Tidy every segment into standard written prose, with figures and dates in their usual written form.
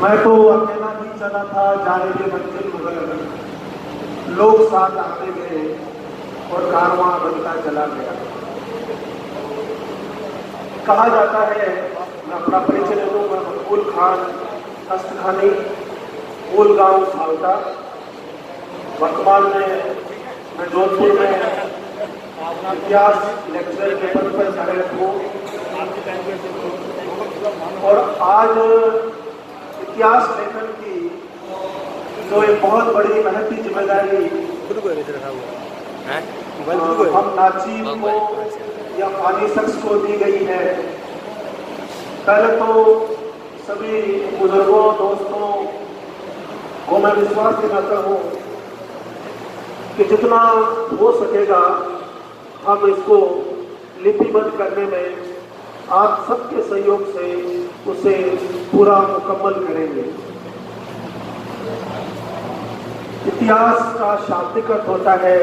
मैं तो अकेला नहीं चला था जाने के मंजिल मगर लोग साथ आते गए और कारवां बनता चला गया। कहा जाता है, मैं अपना परिचय ले लूँ, मैं मकबूल खान अस्तखानी, मूल गांव सावटा, वर्तमान में मैं जोधपुर में इतिहास लेक्चर के पद पर कार्यरत हूँ। और आज इतिहास लेखन की जो एक बहुत बड़ी महती जिम्मेदारी हम नाचीब को या फानी शख्स को दी गई है। पहले तो सभी बुजुर्गों दोस्तों को मैं विश्वास दिलाता हूँ कि जितना हो सकेगा हम इसको लिपिबद्ध करने में आप सबके सहयोग से उसे पूरा मुकम्मल करेंगे। इतिहास का शाब्दिक अर्थ होता है,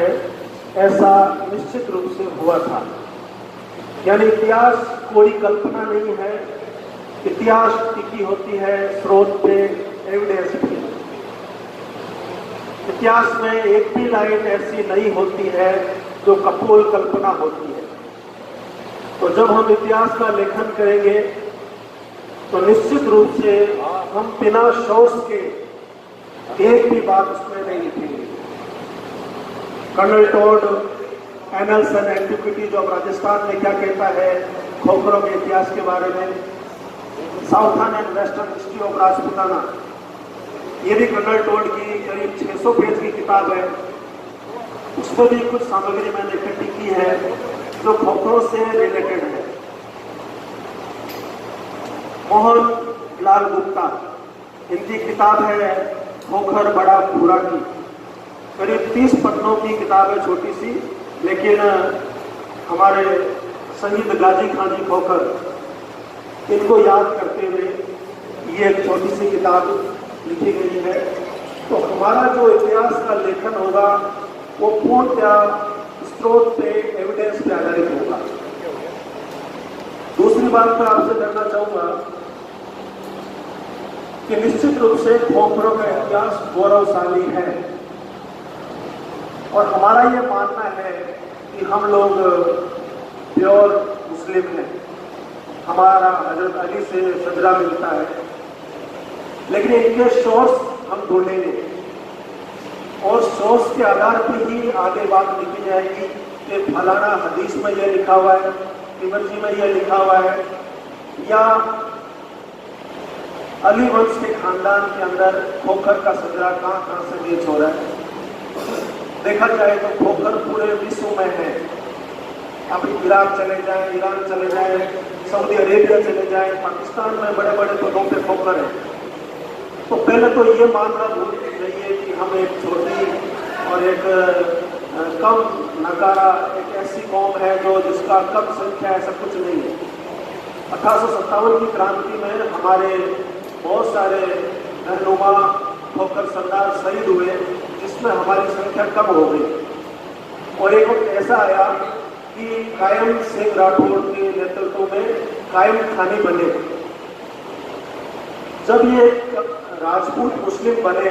ऐसा निश्चित रूप से हुआ था। यानी इतिहास कोई कल्पना नहीं है, इतिहास टिकी होती है स्रोत पे, एविडेंस पे। इतिहास में एक भी लाइन ऐसी नहीं होती है जो कपोल कल्पना होती है। तो जब हम इतिहास का लेखन करेंगे तो निश्चित रूप से हम बिना सोर्स के एक भी बात उसमें नहीं लिखेंगे। Colonel Tod annals and antiquity जो राजस्थान में क्या कहता है खोखरों के इतिहास के बारे में, southern and western history of Rajputana, ये भी कर्नल टोड की करीब 600 पेज की किताब है। उसमें भी कुछ सामग्री मैंने इकट्ठी की है जो खोखरों से रिलेटेड है। मोहन लाल गुप्ता, इनकी किताब है खोखर बड़ा भूरा की, करीब 30 पन्नों की किताब है, छोटी सी, लेकिन हमारे शहीद गाजी खान जी खोखर, इनको याद करते हुए ये एक छोटी सी किताब लिखी गई है। तो हमारा जो इतिहास का लेखन होगा वो पूर्णतः स्रोत पे, एविडेंस पे आधारित होगा। दूसरी बात मैं आपसे करना चाहूंगा कि निश्चित रूप से खोखरों का इतिहास गौरवशाली है और हमारा ये मानना है कि हम लोग प्योर मुस्लिम हैं। हमारा हजरत अली से सजरा मिलता है, लेकिन इनके सोर्स हम ढूंढेंगे और सोर्स के आधार पर ही आगे बात लिखी जाएगी कि फलाना हदीस में यह लिखा हुआ है, तिमरजी में यह लिखा हुआ है, या अली वंश के खानदान के अंदर खोखर का सजरा कहां से बेच हो रहा है। देखा जाए तो खोखर पूरे विश्व में है। आप इराक चले जाएं, ईरान चले जाएं, सऊदी अरेबिया चले जाएं, पाकिस्तान में बड़े बड़े पदों पे खोखर है। तो पहले तो ये मानना भूल जाइए कि हम एक छोटी और एक कम नकारा एक ऐसी कौम है जो जिसका कम संख्या, ऐसा कुछ नहीं है। 1857 की क्रांति में हमारे बहुत सारे रहनुमा खोखर सरदार शहीद हुए, जिसमें हमारी संख्या कम हो गई। और एक वक्त ऐसा आया कि कायम सिंह राठौड़ के नेतृत्व में कायम खाने बने। जब ये राजपूत मुस्लिम बने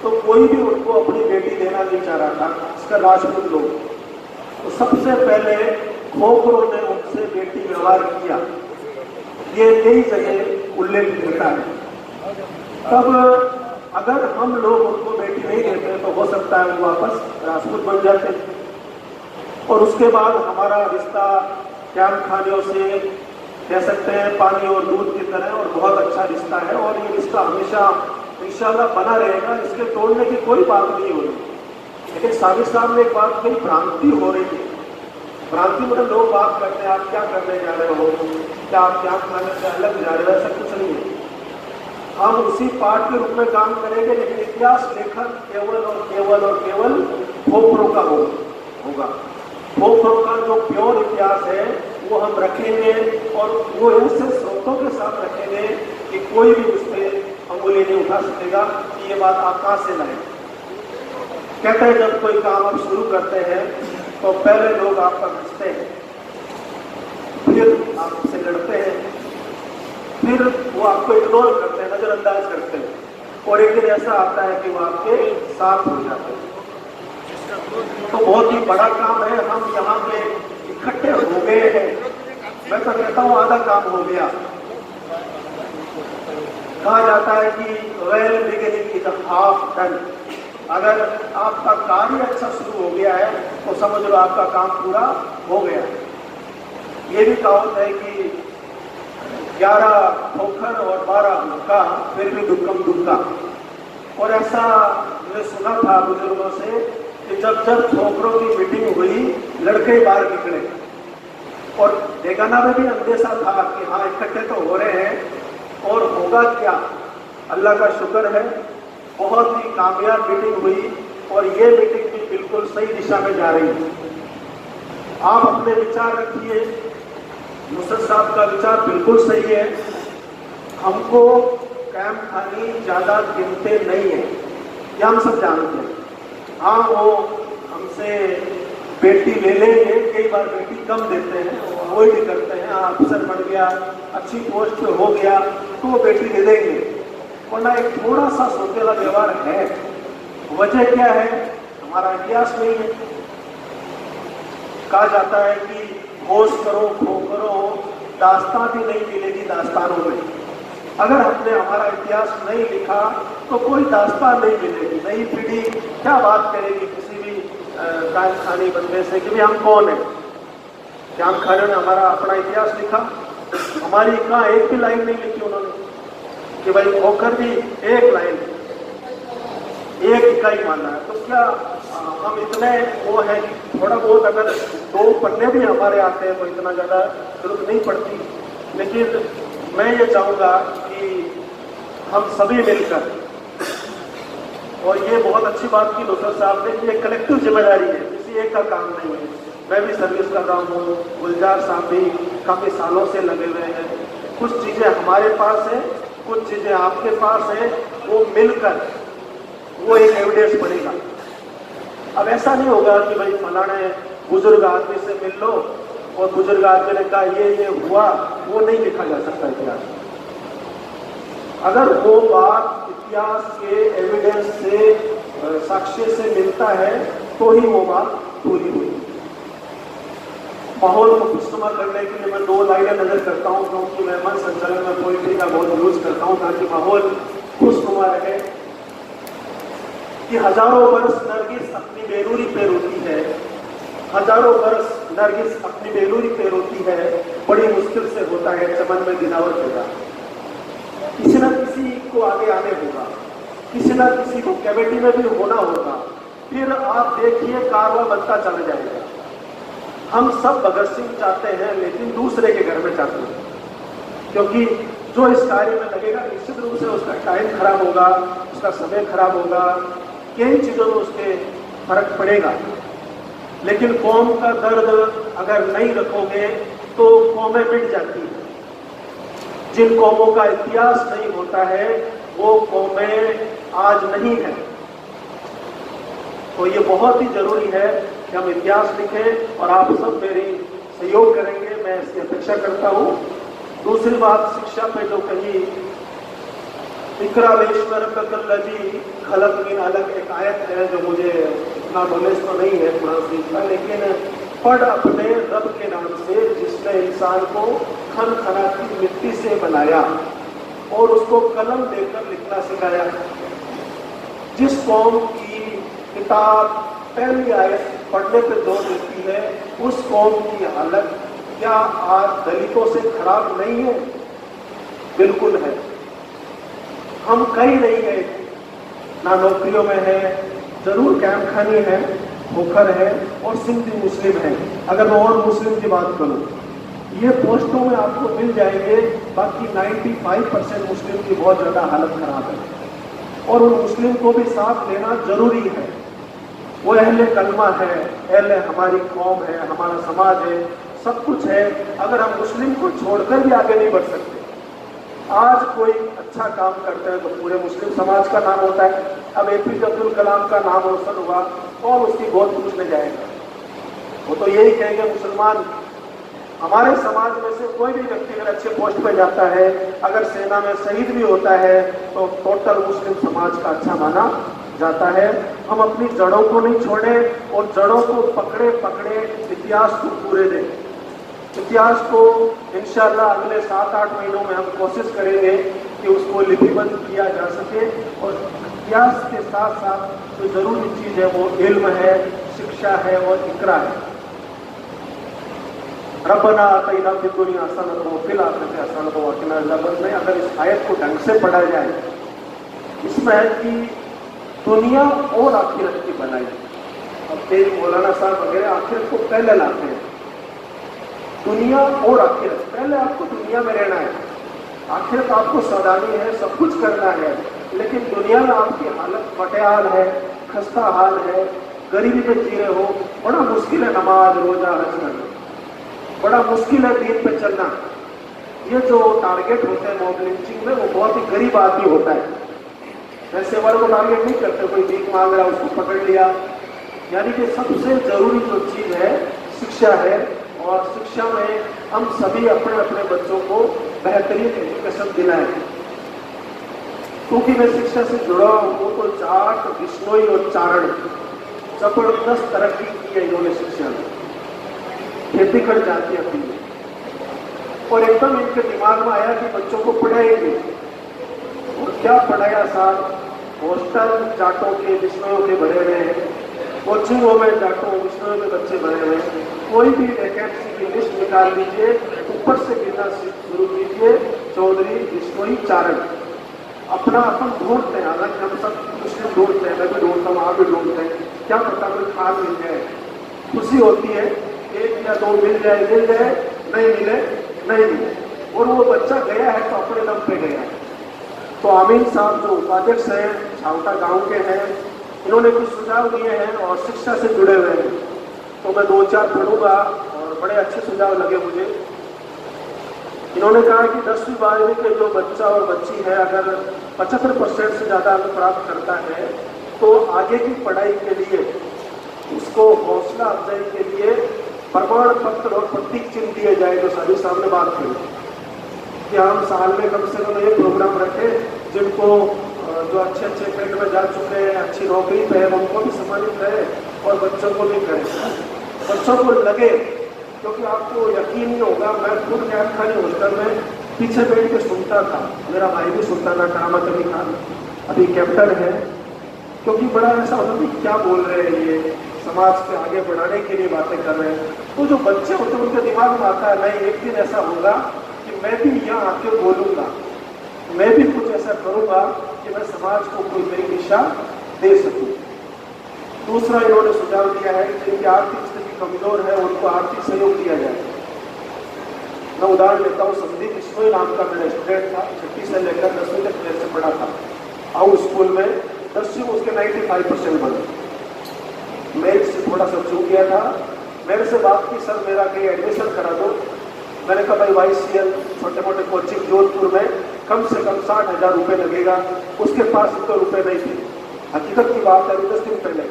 तो कोई भी उनको अपनी बेटी देना नहीं चाह रहा था, इसका राजपूत लोग। तो सबसे पहले खोखरों ने उनसे बेटी व्यवहार किया, ये कई जगह उल्लेख मिलता है। तब अगर हम लोग उनको बेटी नहीं देते तो हो सकता है वो वापस राजपूत बन जाते। और उसके बाद हमारा रिश्ता कैम खानियों से कह सकते हैं पानी और दूध की तरह, और बहुत अच्छा रिश्ता है और ये रिश्ता हमेशा इंशाल्लाह बना रहेगा। इसके तोड़ने की कोई बात नहीं हो रही। लेकिन साबिर साहब ने एक बात कही, भ्रांति हो रही है। भ्रांति मतलब लोग बात करते हैं आप क्या करने जा रहे हो, क्या आप क्या खाने से अलग जा रहे हो, ऐसा कुछ नहीं है। हम उसी पाठ के रूप में काम करेंगे, लेकिन इतिहास लेखन केवल और केवल और केवल खोखरों का होगा। खोखरों का जो प्योर इतिहास है वो हम रखेंगे और वो ऐसे स्रोतों के साथ रखेंगे कि कोई भी उस पर अंगुली नहीं उठा सकेगा कि ये बात आप कहां से लाए। कहते हैं जब कोई काम आप शुरू करते हैं तो पहले लोग आपका हंसते हैं, फिर आपसे लड़ते हैं, फिर वो आपको इग्नोर करते हैं, नजरअंदाज करते हैं, और एक दिन ऐसा आता है कि वो आपके साथ हो जाते हैं। तो बहुत ही बड़ा काम है, हम यहाँ पे इकट्ठे हो गए हैं, मैं तो कहता हूँ आधा काम हो गया। कहा जाता है कि well beginning is half done. अगर आपका कार्य अच्छा शुरू हो गया है तो समझ लो आपका काम पूरा हो गया है। ये भी कहावत है कि 11 ठोकर और 12 हुक्का फिर भी दुक्कम दुक्का। और ऐसा मैंने सुना था बुजुर्गों से कि जब जब ठोकरों की मीटिंग हुई लड़के बाहर निकले, और बेगाना में भी अंदेशा था कि हाँ इकट्ठे तो हो रहे हैं और होगा क्या। अल्लाह का शुक्र है बहुत ही कामयाब मीटिंग हुई, और ये मीटिंग भी बिल्कुल सही दिशा में जा रही है। आप अपने विचार रखिए, नुसरत साहब का विचार बिल्कुल सही है। हमको कैंप खानी ज्यादा गिनते नहीं है, ये हम सब जानते हैं। हाँ वो हमसे बेटी ले लेंगे, कई बार बेटी कम देते हैं, अवॉइड ही करते हैं। हाँ अफसर बन गया, अच्छी पोस्ट पे हो गया तो वो बेटी दे देंगे, वरना एक थोड़ा सा सोतेला व्यवहार है। वजह क्या है? हमारा इतिहास नहीं है। कहा जाता है कि होश करो खो करो, दास्तां भी नहीं मिलेगी दास्तानों में। अगर हमने हमारा इतिहास नहीं लिखा तो कोई दास्तां नहीं मिलेगी। नई पीढ़ी क्या बात करेगी किसी भी कायम खानी बंदे से कि भाई हम कौन है? कायम खाने ने हमारा अपना इतिहास लिखा? हमारी कहाँ एक भी लाइन नहीं लिखी उन्होंने कि भाई होकर भी एक लाइन, एक इकाई मानना है। तो क्या हम इतने वो है कि थोड़ा बहुत अगर 2 पन्ने भी हमारे आते हैं तो इतना ज़्यादा जरूरत नहीं पड़ती। लेकिन मैं ये चाहूँगा कि हम सभी मिलकर, और ये बहुत अच्छी बात की नुसरत साहब ने कि ये कलेक्टिव जिम्मेदारी है, किसी एक का काम नहीं है। मैं भी सर्विस कर रहा हूँ, गुलजार साहब भी काफ़ी सालों से लगे हुए हैं। कुछ चीज़ें हमारे पास है, कुछ चीज़ें आपके पास है, वो मिलकर वो एक एविडेंस बनेगा। अब ऐसा नहीं होगा कि भाई फलाने बुजुर्ग आदमी से मिल लो और बुजुर्ग आदमी ने कहा ये हुआ, वो नहीं लिखा जा सकता इतिहास। अगर वो बात इतिहास के एविडेंस से, साक्ष्य से मिलता है तो ही वो बात पूरी हुई। माहौल को खुशनुमा करने के लिए मैं 2 लाइनें नजर करता हूँ, क्योंकि मैं मन संचालन में पोइट्री का बहुत यूज करता हूँ ताकि माहौल खुशनुमा रहे। कि हजारों वर्ष नरगिस अपनी बेलूरी पे रोती है, हजारों वर्ष नरगिस अपनी बेलूरी पे रोती है, बड़ी मुश्किल से होता है चमन में दिनावर पैदा। किसी न किसी को आगे आने होगा, किसी न किसी को कैविटी में भी होना होगा, फिर आप देखिए कारवां बनता चला जाएगा। हम सब भगत सिंह चाहते हैं लेकिन दूसरे के घर में चाहते हैं, क्योंकि जो इस कार्य में लगेगा निश्चित रूप से उसका टाइम खराब होगा, उसका समय खराब होगा, कई चीजों में उसके फर्क पड़ेगा। लेकिन कौम का दर्द अगर नहीं रखोगे तो कौमें मिट जाती हैं। जिन कौमों का इतिहास नहीं होता है वो कौमें आज नहीं है। तो ये बहुत ही जरूरी है कि हम इतिहास लिखें और आप सब मेरी सहयोग करेंगे, मैं इसकी अपेक्षा करता हूँ। दूसरी बात शिक्षा पे जो कही, इकरावेश्वर कतल्लजी खलक मिन अलग, एक आयत है जो मुझे इतना नॉलेज तो नहीं है कुरान का, लेकिन पढ़ अपने रब के नाम से जिसने इंसान को खन खना की मिट्टी से बनाया और उसको कलम देकर लिखना सिखाया। जिस कौम की किताब पहली आयत पढ़ने पे जोर देती है उस कौम की हालत क्या आज दलितों से खराब नहीं है? बिल्कुल है। हम कहीं नहीं गए, ना नौकरियों में है, जरूर कैंप खानी है, खोखर है और सिंधी मुस्लिम है। अगर मैं और मुस्लिम की बात करूं, ये पोस्टों में आपको मिल जाएंगे, बाकी 95% मुस्लिम की बहुत ज्यादा हालत खराब है और उन मुस्लिम को भी साथ लेना जरूरी है। वो अहले कलमा है, अहले हमारी कौम है, हमारा समाज है, सब कुछ है। अगर हम मुस्लिम को छोड़कर भी आगे नहीं बढ़ सकते। आज कोई अच्छा काम करते हैं तो पूरे मुस्लिम समाज का नाम होता है। अब APJ अब्दुल कलाम का नाम रोशन हुआ और उसकी बहुत पूछने जाएगा, वो तो यही कहेंगे मुसलमान हमारे समाज में से कोई भी व्यक्ति अगर अच्छे पोस्ट पे जाता है, अगर सेना में शहीद भी होता है, तो टोटल मुस्लिम समाज का अच्छा माना जाता है। हम अपनी जड़ों को नहीं छोड़े और जड़ों को पकड़े पकड़े इतिहास को पूरे दें। इतिहास को इंशाअल्लाह अगले 7-8 महीनों में हम कोशिश करेंगे कि उसको लिपिबद्ध किया जा सके। और इतिहास के साथ साथ जो जरूरी चीज है वो इल्म है, शिक्षा है और इकरा है। रब्बना आतिना फिद दुनिया हसनतन व फिल आखिरति हसनतन व क़िना अज़ाबन में अगर इस आयत को ढंग से पढ़ा जाए, इसमें है कि दुनिया और आखिरत की बनाई। अब तेज मौलाना साहब वगैरह आखिरत को पहले लाते हैं। दुनिया और आखिरत, पहले आपको दुनिया में रहना है, आखिरत आपको सदानी है, सब कुछ करना है, लेकिन दुनिया में आपकी हालत फटेहाल है, खस्ता हाल है, गरीबी में जी रहे हो, बड़ा मुश्किल है नमाज रोजा हज करना, बड़ा मुश्किल है दीन पे चलना। ये जो टारगेट होते हैं मॉब लिंचिंग में, वो बहुत ही गरीब आदमी होता है। ऐसे वालों को टारगेट नहीं करते, कोई भीख मांग रहा है उसको पकड़ लिया। यानी कि सबसे जरूरी जो चीज है शिक्षा है, और शिक्षा में हम सभी अपने अपने बच्चों को बेहतरीन एजुकेशन दिलाएं। क्योंकि मैं शिक्षा से जुड़ा हूँ, तो जाट, बिश्नोई और चारण जबरदस्त तरक्की की है इन्होंने शिक्षा में, खेती कर जाती है अपनी। और एकदम इनके दिमाग में आया कि बच्चों को पढ़ाएंगे, और क्या पढ़ाया साहब, हॉस्टल जाटों के बिश्नोइयों के भरे हुए हैं, कोचिंगों में जाटों बिश्नोइयों के बच्चे भरे हुए हैं। कोई भी वैकेंसी की लिस्ट निकाल लीजिए, ऊपर से गिनना शुरू कीजिए, चौधरी, बिश्नोई, चारण। अपना अपन ढूंढते हैं, हालांकि हम सब मुस्लिम ढूंढते हैं, मैं भी ढूंढता हूँ, आप भी ढूंढते हैं, क्या पता कोई खास मिल जाए, खुशी होती है, 1 या 2 मिल जाए, नहीं मिले नहीं मिले, और वो बच्चा गया है तो अपने दम पे गया। तो आमीन साहब जो उपाध्यक्ष हैं, छावटा गांव के हैं, इन्होंने कुछ सुझाव दिए हैं और शिक्षा से जुड़े हुए हैं, तो मैं 2-4 पढ़ूंगा और बड़े अच्छे सुझाव लगे मुझे। इन्होंने कहा कि 10वीं 12वीं के जो बच्चा और बच्ची है, अगर 75% से ज़्यादा अंक प्राप्त करता है, तो आगे की पढ़ाई के लिए उसको हौसला अफजाई के लिए प्रमाण पत्र और प्रतीक चिन्ह दिए जाए। जो सभी सामने बात करें कि हम साल में कम से कम ये प्रोग्राम रखें, जिनको जो अच्छे अच्छे फील्ड में जा चुके हैं, अच्छी नौकरी पे है, उनको भी सम्मानित रहे और बच्चों को भी करें, बच्चों को लगे। क्योंकि आपको यकीन नहीं होगा, मैं खुद कैद खानी हॉस्टल में पीछे बैठ के सुनता था, मेरा भाई भी सुनता था, करामत अली खान अभी कैप्टन है। क्योंकि बड़ा ऐसा होता था कि क्या बोल रहे हैं ये, समाज के आगे बढ़ाने के लिए बातें कर रहे हैं। तो जो बच्चे होते हैं उनके दिमाग में आता है, नहीं एक दिन ऐसा होगा कि मैं भी यहाँ आके बोलूँगा, मैं भी कुछ ऐसा करूँगा कि मैं समाज को कोई नई दिशा दे सकूँ। दूसरा इन्होंने सुझाव दिया है कि जिनकी आर्थिक स्थिति कमजोर है उनको आर्थिक सहयोग दिया जाए। मैं उदाहरण लेता हूँ, संदीप बिश्नोई नाम का मेरा स्टूडेंट था, 6वीं से लेकर 10वीं तक मेरे से पढ़ा था हाउस स्कूल में। 10वीं में उसके 95% बने, मेरिट से थोड़ा सा चूक गया था। मेरे से बात की, सर मेरा कहीं एडमिशन करा दो। मैंने कहा भाई YCL छोटे मोटे कोचिंग जोधपुर में कम से कम 60,000 रुपये लगेगा। उसके पास इतने रुपये नहीं थे, हकीकत की बात है, 10 दिन पहले।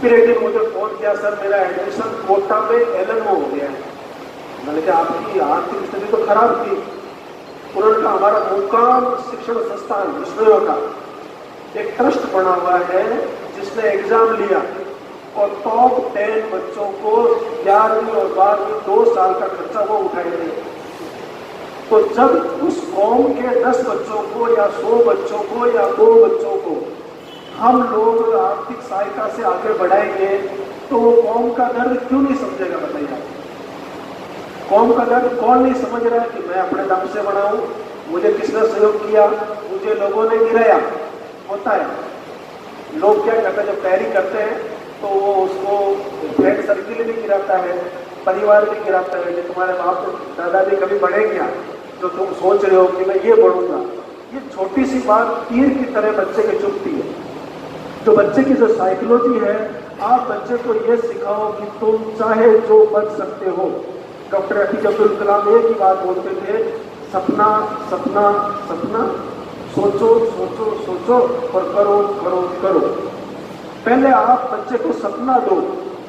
फिर एक दिन मुझे फोन किया, सर मेरा एडमिशन कोटा में LMO हो गया है। मैंने कहा आपकी आर्थिक स्थिति तो खराब थी। उन्होंने कहा हमारा मुकाम शिक्षण संस्थान बिश्नोइयों का एक ट्रस्ट बना हुआ है, जिसने एग्जाम लिया और टॉप 10 बच्चों को 11वीं और 12वीं 2 साल का खर्चा वो उठाएंगे। तो जब उस कौम के 10 बच्चों को या 100 बच्चों को या 2 बच्चों को हम लोग आर्थिक सहायता से आगे बढ़ाएंगे, तो वो कौम का दर्द क्यों नहीं समझेगा, बताइए। कौम का दर्द कौन नहीं समझ रहा है कि मैं अपने दम से बढ़ाऊं, मुझे किसने सहयोग किया, मुझे लोगों ने गिराया। होता है, लोग क्या करते हैं, जब तैयारी करते हैं तो वो उसको फ्रेंड सर्किल भी गिराता है, परिवार भी गिराता है कि तुम्हारे बाप दादाजी कभी बढ़े क्या, जो तुम सोच रहे हो कि मैं ये बढ़ूंगा। ये छोटी सी बात तीर की तरह बच्चे के चुभती है। जो बच्चे की जो साइकोलॉजी है, आप बच्चे को ये सिखाओ कि तुम चाहे जो बन सकते हो। डॉक्टर APJ अब्दुल कलाम एक ही बात बोलते थे, सपना सपना सपना, सोचो सोचो सोचो और करो करो करो। पहले आप बच्चे को सपना दो,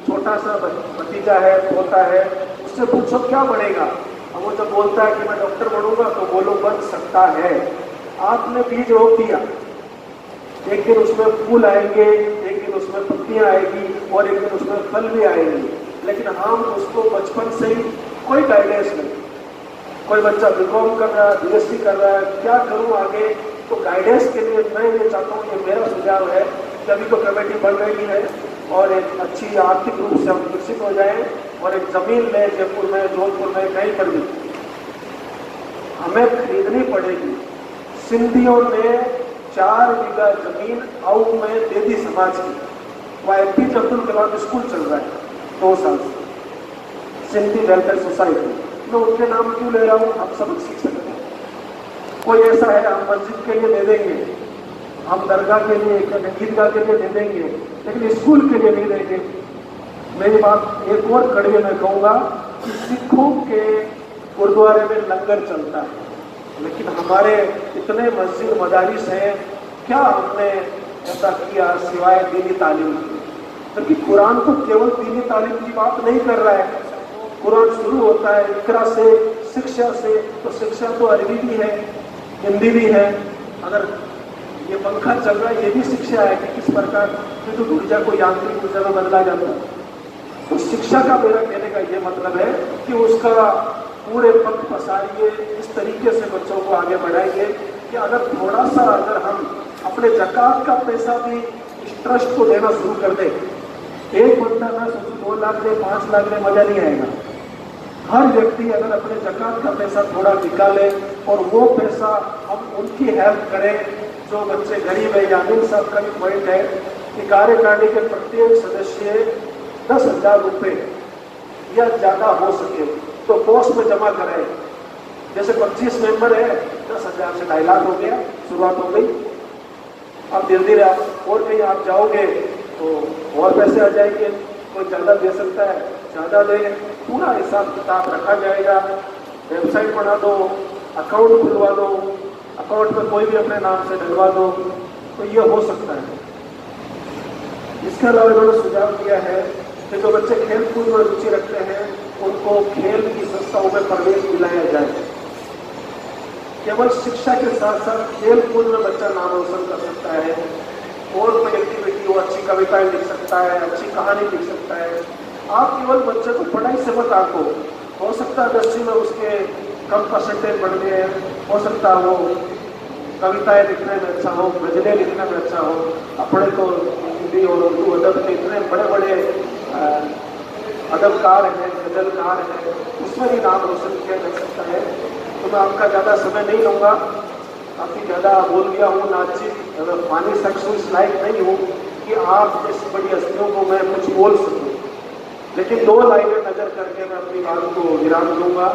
छोटा सा भतीजा है, पोता है, उससे उससे पूछो क्या बनेगा, अब वो जब बोलता है कि मैं डॉक्टर बनूंगा तो बोलो बन सकता है। आपने बीज रोप दिया, एक दिन उसमें फूल आएंगे, एक दिन उसमें पत्तियां आएगी और एक दिन उसमें फल भी आएंगे, लेकिन हम उसको बचपन से ही कोई गाइडेंस नहीं। कोई बच्चा बीकॉम कर रहा है, बीएससी कर रहा है, क्या करूं आगे, तो गाइडेंस के लिए मैं ये चाहता हूँ, ये मेरा सुझाव है कि अभी तो कमेटी बन रही है और एक अच्छी आर्थिक रूप से हम विकसित हो जाएं और एक जमीन लें जयपुर में, जोधपुर में, कहीं पर भी हमें खरीदनी पड़ेगी। सिंधियों ने 4 बीघा जमीन आऊ में दे दी समाज की। वह एपीजे अब्दुल कलाम स्कूल चल रहा है 2 साल से, सिंधी वेलफेयर सोसाइटी। मैं उनके नाम क्यों ले रहा हूँ, हम सबक सीख सकते हैं। कोई ऐसा है हम मस्जिद के लिए दे देंगे, हम दरगाह के लिए, ईदगाह के लिए दे देंगे, लेकिन स्कूल के लिए नहीं देंगे। मेरी बात एक और कड़ी में कहूँगा कि सिखों के गुरुद्वारे में लंगर चलता है, लेकिन हमारे इतने मस्जिद मदारिस हैं, क्या हमने ऐसा किया सिवाय दीनी तालीम की? क्योंकि कुरान तो केवल दीनी तालीम की बात नहीं कर रहा है। कुरान शुरू होता है इकरा से, शिक्षा से, तो शिक्षा तो अरबी भी है, हिंदी भी है। अगर ये पंखा चल रहा है ये भी शिक्षा है कि किस प्रकार विद्युत ऊर्जा को यांत्रिक ऊर्जा में बदला जाता है। तो शिक्षा का मेरा कहने का ये मतलब है कि उसका पूरे पथ पसारिए, इस तरीके से बच्चों को आगे बढ़ाइए कि अगर थोड़ा सा अगर हम अपने ज़कात का पैसा भी इस ट्रस्ट को देना शुरू कर दें, एक बंदा ना सोचो 2 लाख दे, 5 लाख दे, मजा नहीं आएगा। हर व्यक्ति अगर अपने ज़कात का पैसा थोड़ा निकाले और वो पैसा हम उनकी हेल्प करें जो बच्चे गरीब है। यामिन साहब का भी पॉइंट है कि कार्यकारिणी के प्रत्येक सदस्य 10,000 रुपये या ज़्यादा हो सके तो पोस्ट में जमा कराए। जैसे 25 मेंबर है, 10,000 से 2.5 लाख हो गया, शुरुआत हो गई। अब धीरे धीरे आप और कहीं आप जाओगे तो और पैसे आ जाएंगे, कोई ज़्यादा दे सकता है ज़्यादा दे, पूरा हिसाब किताब रखा जाएगा। वेबसाइट बना दो, अकाउंट खुलवा दो, अकाउंट में कोई भी अपने नाम से डलवा दो, तो ये हो सकता है। इसके अलावा इन्होंने सुझाव दिया है कि जो बच्चे खेल कूद में रुचि रखते हैं उनको खेल की संस्थाओं में प्रवेश दिलाया जाए। केवल शिक्षा के साथ साथ खेल कूद में बच्चा नाम रोशन कर सकता है, और कोई एक्टिविटी हो, अच्छी कविताएं लिख सकता है, अच्छी कहानी लिख सकता है। आप केवल बच्चे को पढ़ाई से मत आंको। हो सकता है 10वीं में उसके कम परसेंटेज बढ़ गए, हो सकता है वो कविताएं लिखने में अच्छा हो, गजलें लिखने में अच्छा हो। अपने तो हिंदी और उर्दू अदब के इतने बड़े बड़े अदबकार हैं, गजलकार हैं, उसमें भी नाम रोशन किया जा सकता है। तो मैं आपका ज़्यादा समय नहीं लूँगा, काफ़ी ज़्यादा बोल गया हूँ, नाचित अगर पानी शख्स इस लायक नहीं हूँ कि आप इस बड़ी हस्तियों को मैं कुछ बोल सकूँ, लेकिन 2 लाइनें नज़र करके मैं अपनी बात को विराम दूंगा।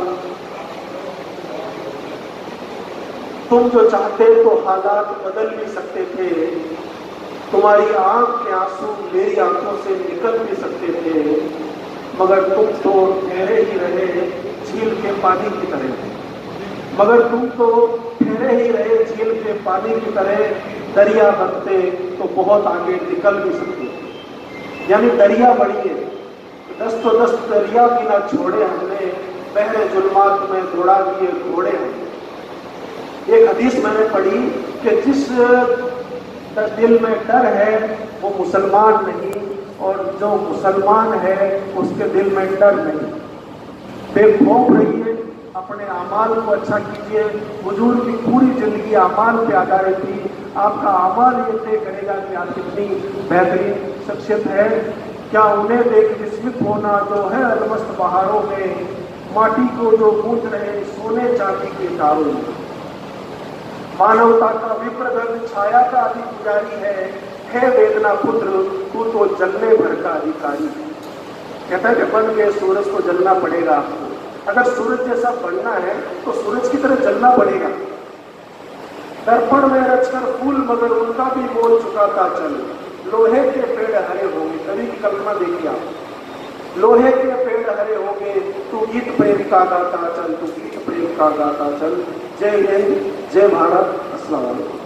तुम जो चाहते तो हालात बदल भी सकते थे, तुम्हारी आंख के आंसू मेरी आंखों से निकल भी सकते थे, मगर तुम तो ठहरे ही रहे झील के पानी की तरह। मगर तुम तो ठहरे ही रहे झील के पानी की तरह, दरिया बनते तो बहुत आगे निकल भी सकते। यानी दरिया बढ़िए, 10 तो 10 दरिया भी ना छोड़े हमने, बहरे जुल्मात में दौड़ा दिए घोड़े हमने। एक हदीस मैंने पढ़ी कि जिस दिल में डर है वो मुसलमान नहीं, और जो मुसलमान है उसके दिल में डर नहीं। बेखौफ रहिए, अपने अमाल को अच्छा कीजिए। हुजूर की पूरी जिंदगी अमाल पे आधारित थी। आपका अमाल ये तय करेगा कि आप कितनी बेहतरीन शख्सियत है। क्या उन्हें देख विस्मित होना जो है अलमस्त बहारों में, माटी को जो गूंज रहे सोने चांदी के तारों में। मानवता का विप्रगत छाया का अधिकारी है वेदना पुत्र तू तो जलने भर का अधिकारी है। कहता है कि बन के सूरज को जलना पड़ेगा आपको। अगर सूरज जैसा बनना है तो सूरज की तरह जलना पड़ेगा। दर्पण में रचकर फूल मगर उनका भी बोल चुका था चल, लोहे के पेड़ हरे होंगे। कवि की कल्पना देखिए आप, लोहे के पेड़ हरे होंगे, तू गीत प्रेम का गाता चल, तू गीत प्रेम का गाता चल। जय हिंद, जय भारत, अस्सलाम वालेकुम।